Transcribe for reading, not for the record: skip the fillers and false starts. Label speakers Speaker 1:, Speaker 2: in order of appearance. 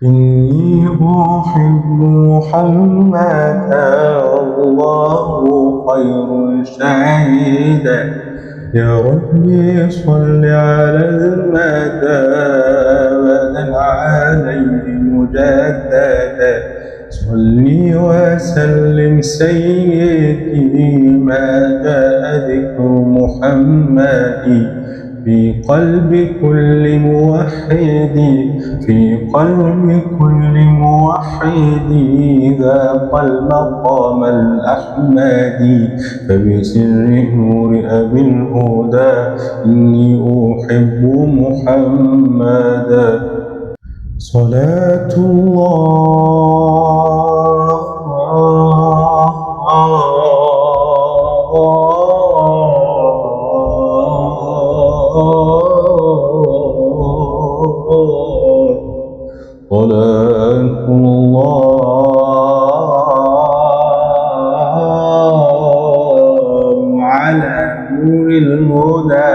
Speaker 1: إني أحب محمدا والله خير شهيدا. يا ربي صل على المدى بدل عليه مجددا. صلي وسلم سيدي ما جاء ذكر محمد في قلب كل موحد، في قلب كل موحد ذاق المقام الأحمدي. فبسر نور أبي الهدى إني أحب محمدا. صلاة صلاة الله على نور الهدى